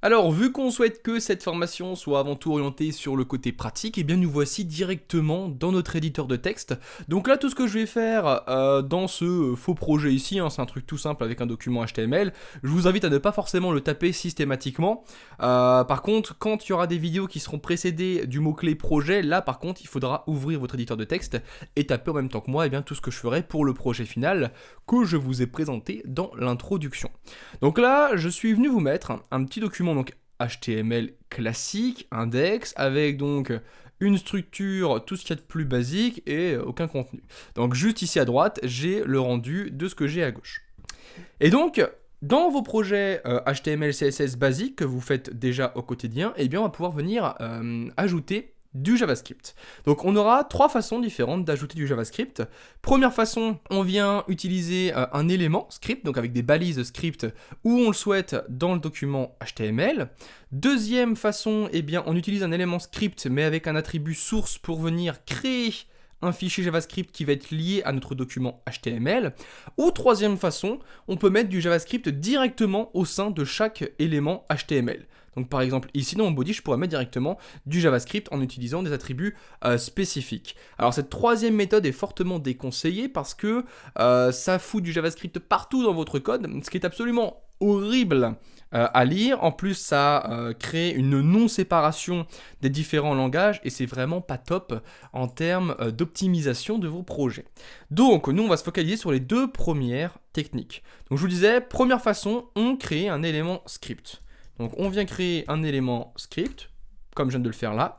Alors, vu qu'on souhaite que cette formation soit avant tout orientée sur le côté pratique, eh bien nous voici directement dans notre éditeur de texte. Donc là, tout ce que je vais faire dans ce faux projet ici, hein, c'est un truc tout simple avec un document HTML, je vous invite à ne pas forcément le taper systématiquement. Par contre, quand il y aura des vidéos qui seront précédées du mot-clé projet, là par contre, il faudra ouvrir votre éditeur de texte et taper en même temps que moi tout ce que je ferai pour le projet final que je vous ai présenté dans l'introduction. Donc là, je suis venu vous mettre un petit document donc HTML classique, index, avec donc une structure, tout ce qu'il y a de plus basique et aucun contenu. Donc juste ici à droite, j'ai le rendu de ce que j'ai à gauche. Et donc, dans vos projets HTML, CSS basiques que vous faites déjà au quotidien, eh bien on va pouvoir venir ajouter du JavaScript. Donc on aura trois façons différentes d'ajouter du JavaScript. Première façon, on vient utiliser un élément script, donc avec des balises script où on le souhaite dans le document HTML. Deuxième façon, eh bien on utilise un élément script mais avec un attribut source pour venir créer un fichier JavaScript qui va être lié à notre document HTML. Ou troisième façon, on peut mettre du JavaScript directement au sein de chaque élément HTML. Donc par exemple ici dans mon body, je pourrais mettre directement du JavaScript en utilisant des attributs spécifiques. Alors cette troisième méthode est fortement déconseillée parce que ça fout du JavaScript partout dans votre code, ce qui est absolument horrible à lire. En plus, ça crée une non-séparation des différents langages et c'est vraiment pas top en termes d'optimisation de vos projets. Donc, nous, on va se focaliser sur les deux premières techniques. Donc, je vous disais, première façon, on crée un élément script. Donc, on vient créer un élément script, comme je viens de le faire là.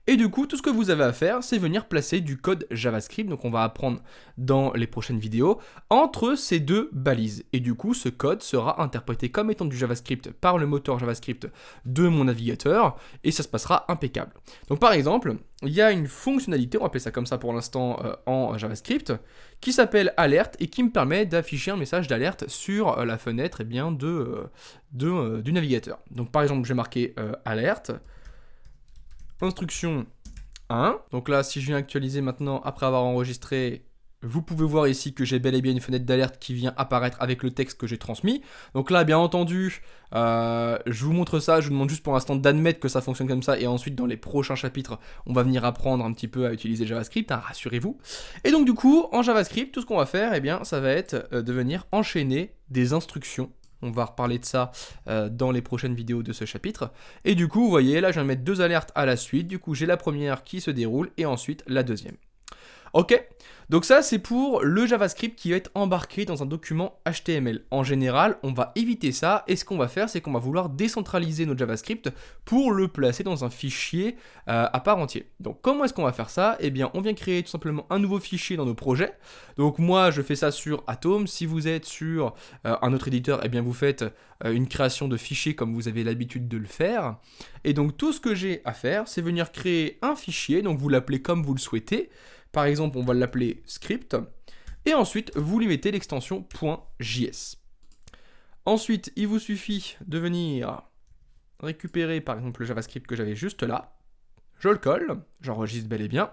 Et du coup, tout ce que vous avez à faire, c'est venir placer du code JavaScript, donc on va apprendre dans les prochaines vidéos, entre ces deux balises. Et du coup, ce code sera interprété comme étant du JavaScript par le moteur JavaScript de mon navigateur, et ça se passera impeccable. Donc par exemple, il y a une fonctionnalité, on va appeler ça comme ça pour l'instant en JavaScript, qui s'appelle alert et qui me permet d'afficher un message d'alerte sur la fenêtre du navigateur. Donc par exemple, je vais marquer alerte. Instruction 1, donc là si je viens actualiser maintenant après avoir enregistré, vous pouvez voir ici que j'ai bel et bien une fenêtre d'alerte qui vient apparaître avec le texte que j'ai transmis. Donc là bien entendu, je vous montre ça, je vous demande juste pour l'instant d'admettre que ça fonctionne comme ça et ensuite dans les prochains chapitres, on va venir apprendre un petit peu à utiliser JavaScript, hein, rassurez-vous. Et donc du coup, en JavaScript, tout ce qu'on va faire, eh bien, ça va être de venir enchaîner des instructions. On va reparler de ça dans les prochaines vidéos de ce chapitre. Et du coup, vous voyez, là, je viens de mettre deux alertes à la suite. Du coup, j'ai la première qui se déroule et ensuite la deuxième. Ok, donc ça c'est pour le JavaScript qui va être embarqué dans un document HTML. En général, on va éviter ça et ce qu'on va faire, c'est qu'on va vouloir décentraliser notre JavaScript pour le placer dans un fichier à part entier. Donc comment est-ce qu'on va faire ça? Eh bien, on vient créer tout simplement un nouveau fichier dans nos projets. Donc moi, je fais ça sur Atom. Si vous êtes sur un autre éditeur, eh bien vous faites une création de fichier comme vous avez l'habitude de le faire. Et donc tout ce que j'ai à faire, c'est venir créer un fichier. Donc vous l'appelez comme vous le souhaitez. Par exemple, on va l'appeler script, et ensuite, vous lui mettez l'extension .js. Ensuite, il vous suffit de venir récupérer, par exemple, le JavaScript que j'avais juste là. Je le colle, j'enregistre bel et bien.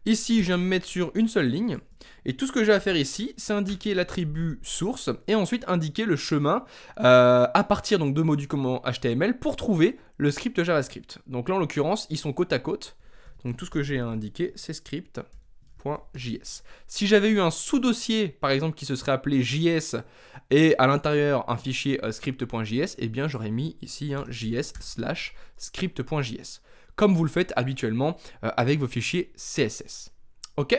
Ici, je viens me mettre sur une seule ligne, et tout ce que j'ai à faire ici, c'est indiquer l'attribut source, et ensuite indiquer le chemin à partir donc, de mots du document HTML pour trouver le script JavaScript. Donc là, en l'occurrence, ils sont côte à côte. Donc tout ce que j'ai à indiquer, c'est script. .js. Si j'avais eu un sous-dossier, par exemple, qui se serait appelé JS et à l'intérieur un fichier script.js, eh bien j'aurais mis ici un js/script.js, comme vous le faites habituellement avec vos fichiers CSS. Ok ?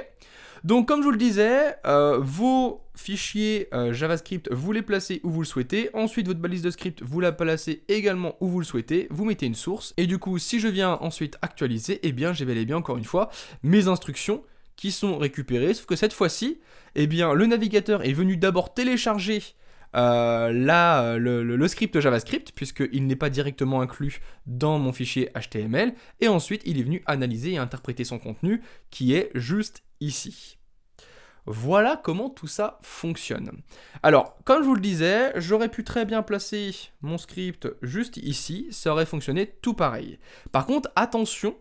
Donc comme je vous le disais, vos fichiers JavaScript, vous les placez où vous le souhaitez. Ensuite, votre balise de script, vous la placez également où vous le souhaitez. Vous mettez une source. Et du coup, si je viens ensuite actualiser, eh bien j'ai bel et bien encore une fois mes instructions qui sont récupérées, sauf que cette fois-ci, eh bien, le navigateur est venu d'abord télécharger le script JavaScript, puisqu'il n'est pas directement inclus dans mon fichier HTML, et ensuite il est venu analyser et interpréter son contenu, qui est juste ici. Voilà comment tout ça fonctionne. Alors, comme je vous le disais, j'aurais pu très bien placer mon script juste ici, ça aurait fonctionné tout pareil. Par contre, attention,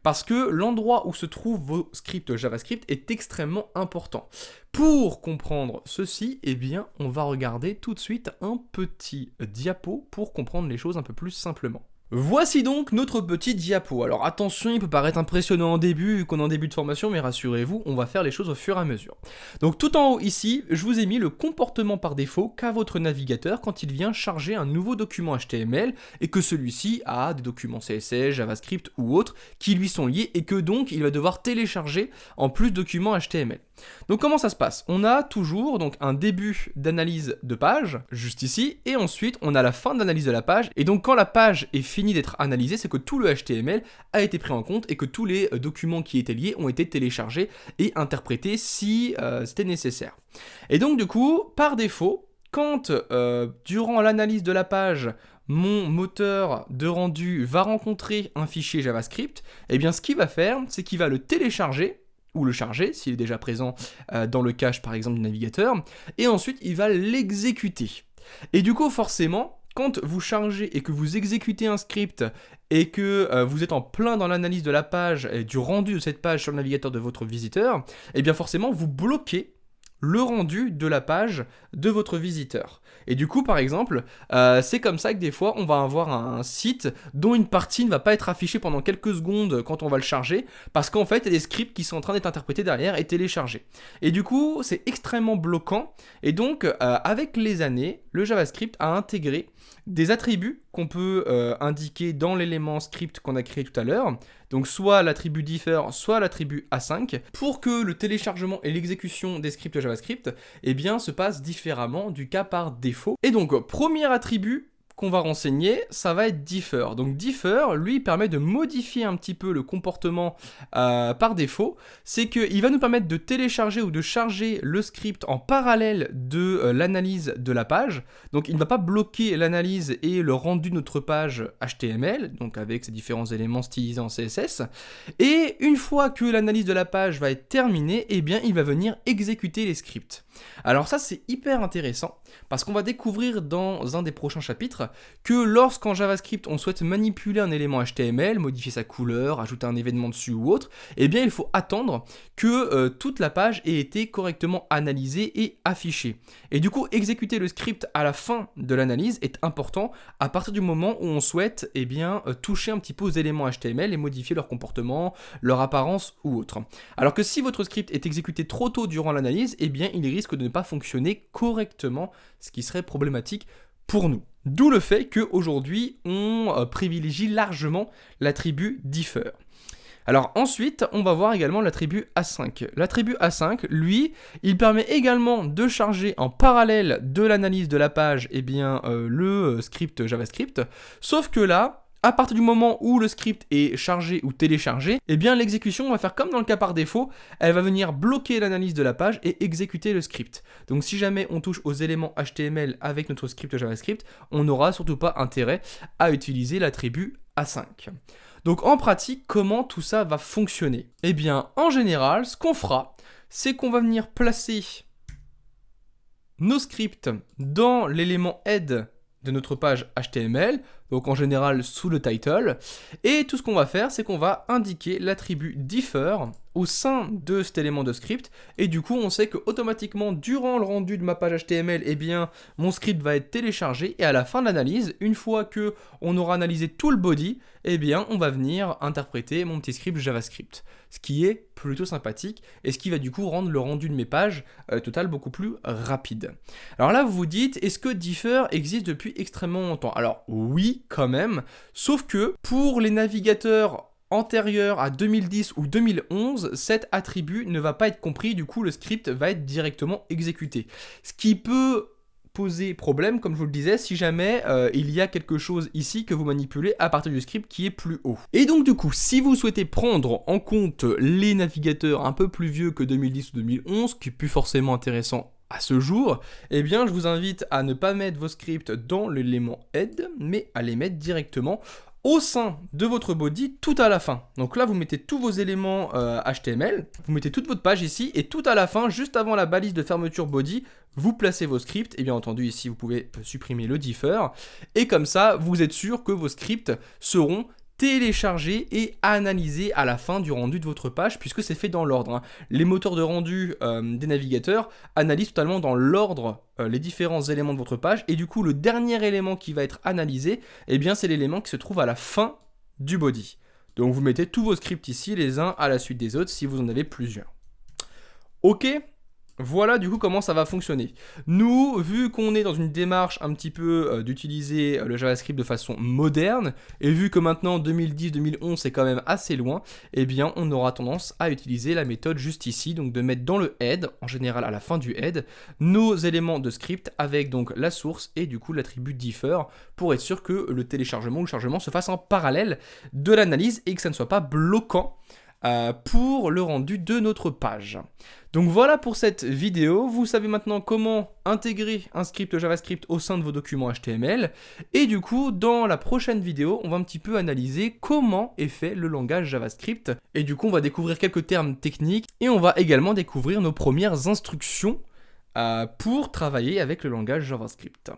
parce que l'endroit où se trouvent vos scripts JavaScript est extrêmement important. Pour comprendre ceci, eh bien, on va regarder tout de suite un petit diapo pour comprendre les choses un peu plus simplement. Voici donc notre petit diapo. Alors attention, il peut paraître impressionnant en début, vu qu'on est en début de formation, mais rassurez-vous, on va faire les choses au fur et à mesure. Donc tout en haut ici, je vous ai mis le comportement par défaut qu'a votre navigateur quand il vient charger un nouveau document HTML et que celui-ci a des documents CSS, JavaScript ou autres qui lui sont liés et que donc il va devoir télécharger en plus de documents HTML. Donc comment ça se passe? On a toujours donc un début d'analyse de page, juste ici, et ensuite on a la fin d'analyse de la page, et donc quand la page est finie d'être analysée, c'est que tout le HTML a été pris en compte et que tous les documents qui étaient liés ont été téléchargés et interprétés si c'était nécessaire. Et donc du coup, par défaut, quand durant l'analyse de la page, mon moteur de rendu va rencontrer un fichier JavaScript, eh bien ce qu'il va faire, c'est qu'il va le télécharger, ou le charger, s'il est déjà présent dans le cache par exemple du navigateur, et ensuite il va l'exécuter. Et du coup forcément, quand vous chargez et que vous exécutez un script et que vous êtes en plein dans l'analyse de la page et du rendu de cette page sur le navigateur de votre visiteur, et bien forcément vous bloquez le rendu de la page de votre visiteur. Et du coup, par exemple, c'est comme ça que des fois, on va avoir un site dont une partie ne va pas être affichée pendant quelques secondes quand on va le charger, parce qu'en fait, il y a des scripts qui sont en train d'être interprétés derrière et téléchargés. Et du coup, c'est extrêmement bloquant. Et donc, avec les années, le JavaScript a intégré des attributs qu'on peut indiquer dans l'élément script qu'on a créé tout à l'heure, donc soit l'attribut differ, soit l'attribut A5, pour que le téléchargement et l'exécution des scripts JavaScript eh bien, se passe différemment du cas par défaut. Et donc, premier attribut qu'on va renseigner, ça va être differ. Donc differ, lui, permet de modifier un petit peu le comportement par défaut. C'est qu'il va nous permettre de télécharger ou de charger le script en parallèle de l'analyse de la page. Donc il ne va pas bloquer l'analyse et le rendu de notre page HTML, donc avec ces différents éléments stylisés en CSS. Et une fois que l'analyse de la page va être terminée, eh bien il va venir exécuter les scripts. Alors ça c'est hyper intéressant parce qu'on va découvrir dans un des prochains chapitres que lorsqu'en JavaScript on souhaite manipuler un élément HTML, modifier sa couleur, ajouter un événement dessus ou autre, eh bien il faut attendre que toute la page ait été correctement analysée et affichée. Et du coup exécuter le script à la fin de l'analyse est important à partir du moment où on souhaite eh bien, toucher un petit peu aux éléments HTML et modifier leur comportement, leur apparence ou autre. Alors que si votre script est exécuté trop tôt durant l'analyse, eh bien il risque de ne pas fonctionner correctement, ce qui serait problématique pour nous. D'où le fait qu'aujourd'hui, on privilégie largement l'attribut differ. Alors ensuite, on va voir également l'attribut A5. L'attribut A5, lui, il permet également de charger en parallèle de l'analyse de la page eh bien, le script JavaScript, sauf que là, à partir du moment où le script est chargé ou téléchargé, eh bien l'exécution va faire comme dans le cas par défaut, elle va venir bloquer l'analyse de la page et exécuter le script. Donc si jamais on touche aux éléments HTML avec notre script JavaScript, on n'aura surtout pas intérêt à utiliser l'attribut A5. Donc en pratique, comment tout ça va fonctionner? Eh bien en général, ce qu'on fera, c'est qu'on va venir placer nos scripts dans l'élément head de notre page HTML, donc en général sous le title, et tout ce qu'on va faire, c'est qu'on va indiquer l'attribut differ au sein de cet élément de script, et du coup on sait que automatiquement durant le rendu de ma page HTML, eh bien mon script va être téléchargé, et à la fin de l'analyse, une fois que on aura analysé tout le body, eh bien on va venir interpréter mon petit script JavaScript, ce qui est plutôt sympathique, et ce qui va du coup rendre le rendu de mes pages total beaucoup plus rapide. Alors là vous vous dites, est-ce que differ existe depuis extrêmement longtemps? Alors oui quand même, sauf que pour les navigateurs antérieur à 2010 ou 2011, cet attribut ne va pas être compris, du coup le script va être directement exécuté. Ce qui peut poser problème, comme je vous le disais, si jamais il y a quelque chose ici que vous manipulez à partir du script qui est plus haut. Et donc du coup, si vous souhaitez prendre en compte les navigateurs un peu plus vieux que 2010 ou 2011, qui est plus forcément intéressant à ce jour, eh bien je vous invite à ne pas mettre vos scripts dans l'élément head, mais à les mettre directement au sein de votre body tout à la fin. Donc là, vous mettez tous vos éléments HTML, vous mettez toute votre page ici, et tout à la fin, juste avant la balise de fermeture body, vous placez vos scripts, et bien entendu ici vous pouvez supprimer le differ, et comme ça vous êtes sûr que vos scripts seront téléchargés et analysés à la fin du rendu de votre page, puisque c'est fait dans l'ordre. Les moteurs de rendu des navigateurs analysent totalement dans l'ordre les différents éléments de votre page, et du coup le dernier élément qui va être analysé, eh bien c'est l'élément qui se trouve à la fin du body. Donc vous mettez tous vos scripts ici, les uns à la suite des autres, si vous en avez plusieurs. Ok ? Voilà du coup comment ça va fonctionner. Nous, vu qu'on est dans une démarche un petit peu d'utiliser le JavaScript de façon moderne, et vu que maintenant 2010-2011 c'est quand même assez loin, eh bien on aura tendance à utiliser la méthode juste ici, donc de mettre dans le head, en général à la fin du head, nos éléments de script avec donc la source et du coup l'attribut differ, pour être sûr que le téléchargement ou le chargement se fasse en parallèle de l'analyse et que ça ne soit pas bloquant pour le rendu de notre page. Donc voilà pour cette vidéo, vous savez maintenant comment intégrer un script JavaScript au sein de vos documents HTML, et du coup dans la prochaine vidéo on va un petit peu analyser comment est fait le langage JavaScript, et du coup on va découvrir quelques termes techniques, et on va également découvrir nos premières instructions pour travailler avec le langage JavaScript.